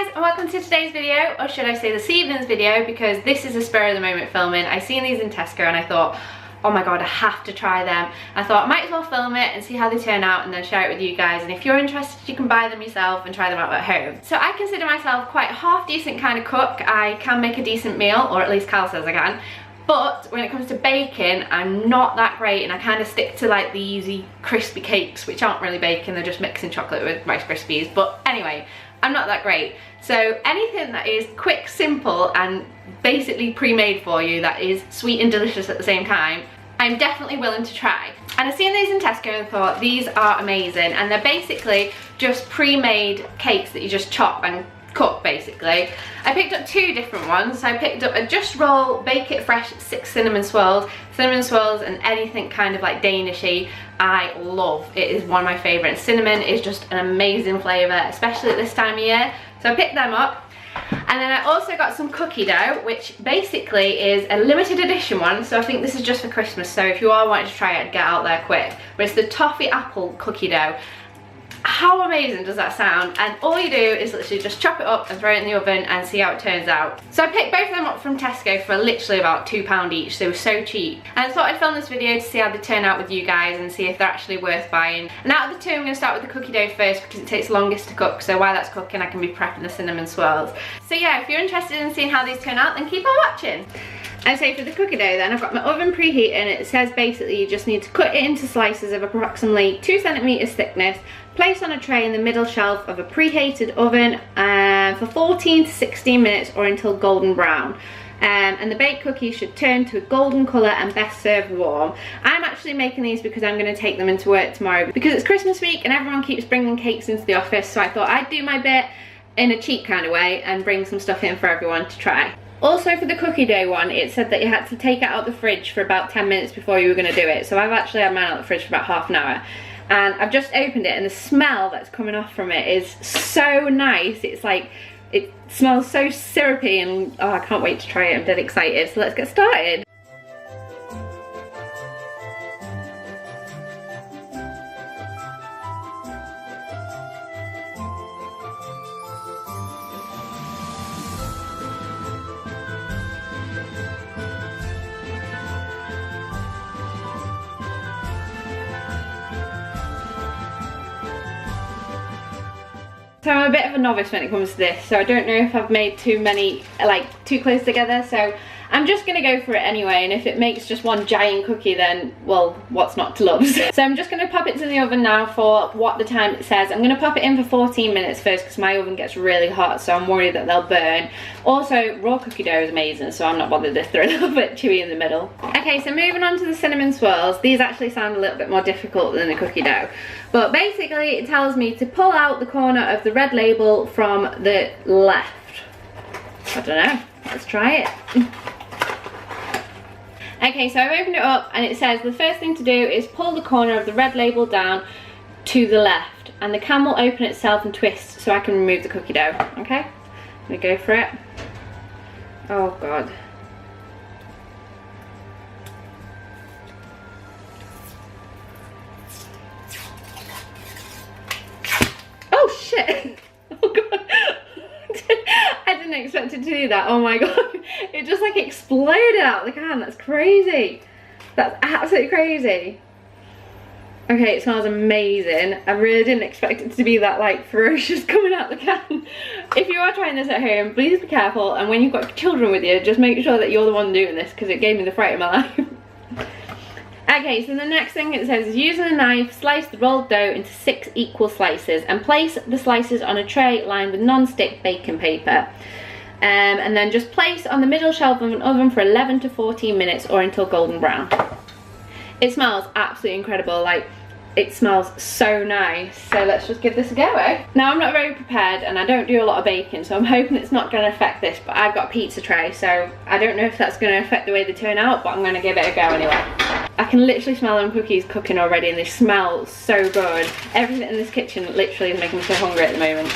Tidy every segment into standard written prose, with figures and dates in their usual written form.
guys, and welcome to today's video, or should I say this evening's video, because this is a spur of the moment filming. I seen these in Tesco and I thought, oh my god, I have to try them. I thought I might as well film it and see how they turn out and then share it with you guys, and if you're interested you can buy them yourself and try them out at home. So I consider myself quite a half decent kind of cook. I can make a decent meal, or at least Cal says I can. But when it comes to baking, I'm not that great, and I kind of stick to like the easy crispy cakes, which aren't really baking, they're just mixing chocolate with Rice Krispies. But anyway, I'm not that great. So anything that is quick, simple, and basically pre-made for you, that is sweet and delicious at the same time, I'm definitely willing to try. And I've seen these in Tesco and thought, these are amazing. And they're basically just pre-made cakes that you just chop and cook, basically. I picked up two different ones. So I picked up a Just Roll Bake It Fresh 6 cinnamon swirls. Cinnamon swirls and anything kind of like Danishy, I love. It is one of my favourites. Cinnamon is just an amazing flavour, especially at this time of year. So I picked them up. And then I also got some cookie dough, which basically is a limited edition one. So I think this is just for Christmas. So if you are wanting to try it, get out there quick. But it's the toffee apple cookie dough. How amazing does that sound? And all you do is literally just chop it up and throw it in the oven and see how it turns out. So I picked both of them up from Tesco for literally about £2 each. They were so cheap. And I thought I'd film this video to see how they turn out with you guys and see if they're actually worth buying. And out of the two, I'm going to start with the cookie dough first because it takes longest to cook. So while that's cooking, I can be prepping the cinnamon swirls. So yeah, if you're interested in seeing how these turn out, then keep on watching. And so for the cookie dough then, I've got my oven preheating, and it says basically you just need to cut it into slices of approximately 2 centimeters thickness, place on a tray in the middle shelf of a preheated oven for 14 to 16 minutes or until golden brown. And the baked cookies should turn to a golden colour and best served warm. I'm actually making these because I'm going to take them into work tomorrow because it's Christmas week and everyone keeps bringing cakes into the office, so I thought I'd do my bit in a cheap kind of way and bring some stuff in for everyone to try. Also for the cookie dough one, it said that you had to take it out of the fridge for about 10 minutes before you were going to do it. So I've actually had mine out of the fridge for about half an hour. And I've just opened it and the smell that's coming off from it is so nice. It's like, it smells so syrupy and oh, I can't wait to try it. I'm dead excited. So let's get started. So I'm a bit of a novice when it comes to this, so I don't know if I've made too many, like too close together, so I'm just gonna go for it anyway, and if it makes just one giant cookie then, well, what's not to love? So I'm just gonna pop it to the oven now for what the time it says. I'm gonna pop it in for 14 minutes first because my oven gets really hot, so I'm worried that they'll burn. Also, raw cookie dough is amazing, so I'm not bothered if they're a little bit chewy in the middle. Okay, so moving on to the cinnamon swirls. These actually sound a little bit more difficult than the cookie dough. But basically it tells me to pull out the corner of the red label from the left. I don't know, let's try it. Okay, so I've opened it up and it says the first thing to do is pull the corner of the red label down to the left, and the can will open itself and twist so I can remove the cookie dough. Okay, I'm gonna go for it. Oh god. Oh shit! Oh god. I didn't expect it to do that. Oh my god. It just like exploded out of the can. That's crazy. That's absolutely crazy. Okay, it smells amazing. I really didn't expect it to be that like ferocious coming out the can. If you are trying this at home, please be careful, and when you've got children with you, just make sure that you're the one doing this because it gave me the fright of my life. Okay, so the next thing it says is using a knife, slice the rolled dough into 6 equal slices and place the slices on a tray lined with non-stick baking paper. And then just place on the middle shelf of an oven for 11 to 14 minutes or until golden brown. It smells absolutely incredible, like it smells so nice. So let's just give this a go, eh? Now I'm not very prepared and I don't do a lot of baking, so I'm hoping it's not going to affect this, but I've got a pizza tray, so I don't know if that's going to affect the way they turn out, but I'm going to give it a go anyway. I can literally smell them cookies cooking already and they smell so good. Everything in this kitchen literally is making me so hungry at the moment.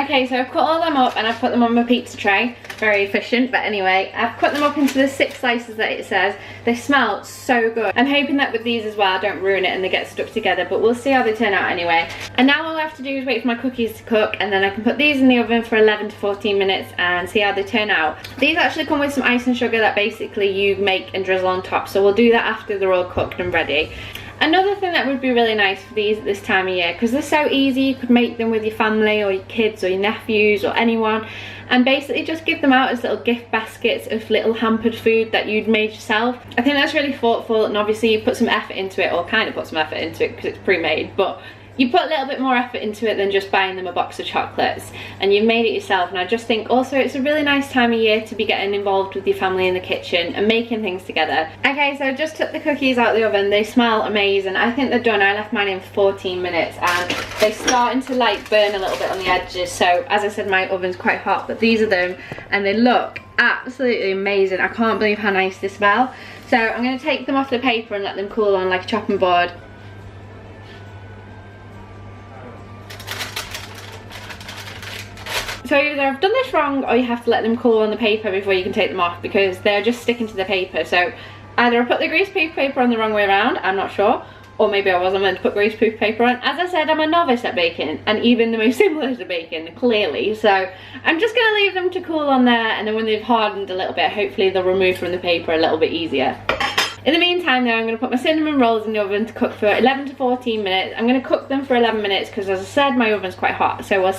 Okay, so I've cut all them up and I've put them on my pizza tray. Very efficient, but anyway, I've cut them up into the 6 slices that it says. They smell so good. I'm hoping that with these as well I don't ruin it and they get stuck together, but we'll see how they turn out anyway. And now all I have to do is wait for my cookies to cook, and then I can put these in the oven for 11 to 14 minutes and see how they turn out. These actually come with some ice and sugar that basically you make and drizzle on top, so we'll do that after they're all cooked and ready. Another thing that would be really nice for these at this time of year, because they're so easy, you could make them with your family or your kids or your nephews or anyone, and basically just give them out as little gift baskets of little hampered food that you'd made yourself. I think that's really thoughtful, and obviously you put some effort into it, or kind of put some effort into it because it's pre-made, but you put a little bit more effort into it than just buying them a box of chocolates, and you've made it yourself. And I just think also it's a really nice time of year to be getting involved with your family in the kitchen and making things together. Okay, so I just took the cookies out of the oven. They smell amazing. I think they're done. I left mine in for 14 minutes and they're starting to like burn a little bit on the edges. So as I said, my oven's quite hot, but these are them and they look absolutely amazing. I can't believe how nice they smell. So I'm going to take them off the paper and let them cool on like a chopping board. So either I've done this wrong or you have to let them cool on the paper before you can take them off, because they're just sticking to the paper. So either I put the greaseproof paper on the wrong way around, I'm not sure, or maybe I wasn't meant to put greaseproof paper on. As I said, I'm a novice at baking, and even the most simplest of baking, clearly. So I'm just going to leave them to cool on there, and then when they've hardened a little bit, hopefully they'll remove from the paper a little bit easier. In the meantime though, I'm going to put my cinnamon rolls in the oven to cook for 11 to 14 minutes. I'm going to cook them for 11 minutes because, as I said, my oven's quite hot. So we'll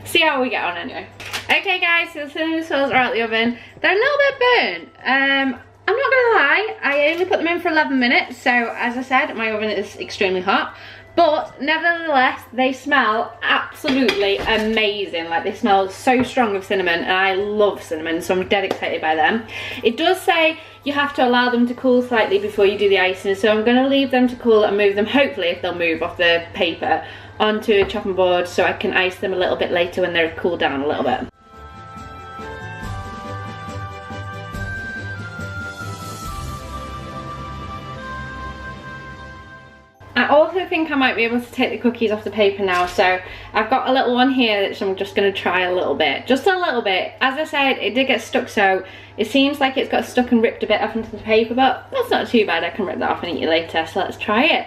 see how we get on anyway. Okay guys, so the cinnamon swirls are out of the oven. They're a little bit burnt. I'm not going to lie, I only put them in for 11 minutes. So as I said, my oven is extremely hot. But nevertheless, they smell absolutely amazing. Like, they smell so strong of cinnamon, and I love cinnamon, so I'm dead excited by them. It does say you have to allow them to cool slightly before you do the icing, so I'm going to leave them to cool and move them, hopefully if they'll move off the paper, onto a chopping board so I can ice them a little bit later when they're cooled down a little bit. I also think I might be able to take the cookies off the paper now, so I've got a little one here that I'm just going to try a little bit. Just a little bit. As I said, it did get stuck, so it seems like it's got stuck and ripped a bit off into the paper, but that's not too bad. I can rip that off and eat it later, so let's try it.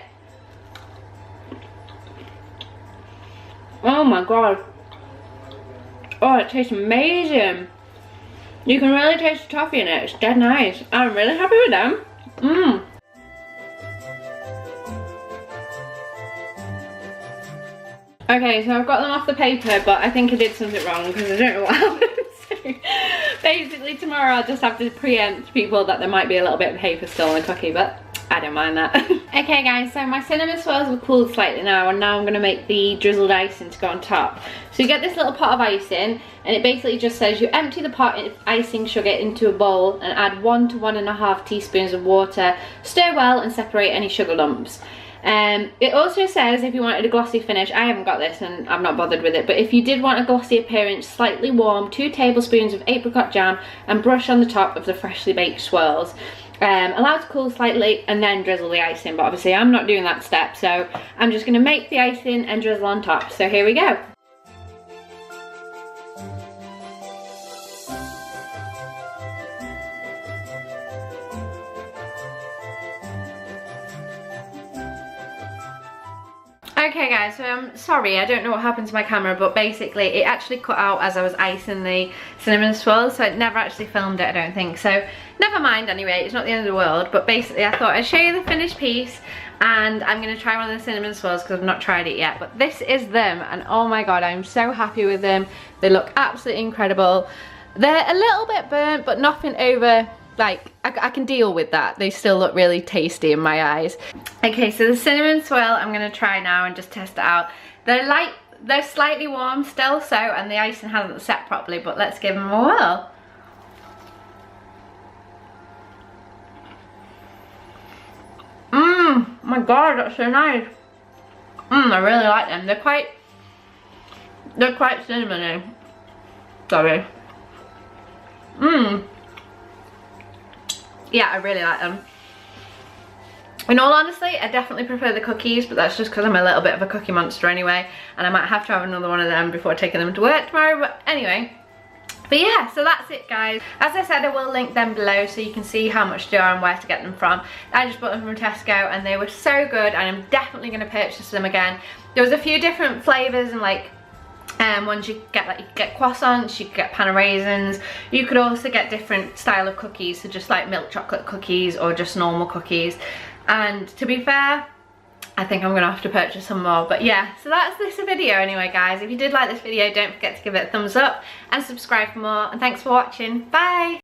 Oh my god. Oh, it tastes amazing. You can really taste the toffee in it. It's dead nice. I'm really happy with them. Mmm. Okay, so I've got them off the paper, but I think I did something wrong because I don't know what happened. So basically tomorrow I'll just have to preempt people that there might be a little bit of paper still on the cookie, but I don't mind that. Okay guys, so my cinnamon swirls have cooled slightly now, and now I'm going to make the drizzled icing to go on top. So you get this little pot of icing, and it basically just says you empty the pot of icing sugar into a bowl and add 1 to 1.5 teaspoons of water, stir well and separate any sugar lumps. It also says if you wanted a glossy finish, I haven't got this and I'm not bothered with it, but if you did want a glossy appearance, slightly warm 2 tablespoons of apricot jam and brush on the top of the freshly baked swirls. Allow it to cool slightly and then drizzle the icing, but obviously I'm not doing that step, so I'm just going to make the icing and drizzle on top. So here we go. Okay guys, so I'm sorry, I don't know what happened to my camera, but basically it actually cut out as I was icing the cinnamon swirls, so it never actually filmed it, I don't think. So never mind anyway, it's not the end of the world, but basically I thought I'd show you the finished piece, and I'm going to try one of the cinnamon swirls because I've not tried it yet. But this is them, and oh my god, I'm so happy with them. They look absolutely incredible. They're a little bit burnt, but nothing over, like, I can deal with that. They still look really tasty in my eyes. Okay, so the cinnamon swirl I'm going to try now and just test it out. They're slightly warm still, so, and the icing hasn't set properly, but let's give them a whirl. Mmm, my god, that's so nice. Mmm, I really like them. They're quite cinnamony. Sorry. Mmm. Yeah, I really like them. In all honesty, I definitely prefer the cookies, but that's just because I'm a little bit of a cookie monster anyway, and I might have to have another one of them before taking them to work tomorrow, but anyway. But yeah, so that's it guys. As I said, I will link them below so you can see how much they are and where to get them from. I just bought them from Tesco and they were so good, and I'm definitely going to purchase them again. There was a few different flavours, and like ones you get, like you could get croissants, you could get pan of raisins, you could also get different style of cookies, so just like milk chocolate cookies or just normal cookies. And to be fair, I think I'm gonna have to purchase some more. But yeah, so that's this video anyway guys. If you did like this video, don't forget to give it a thumbs up and subscribe for more, and thanks for watching. Bye.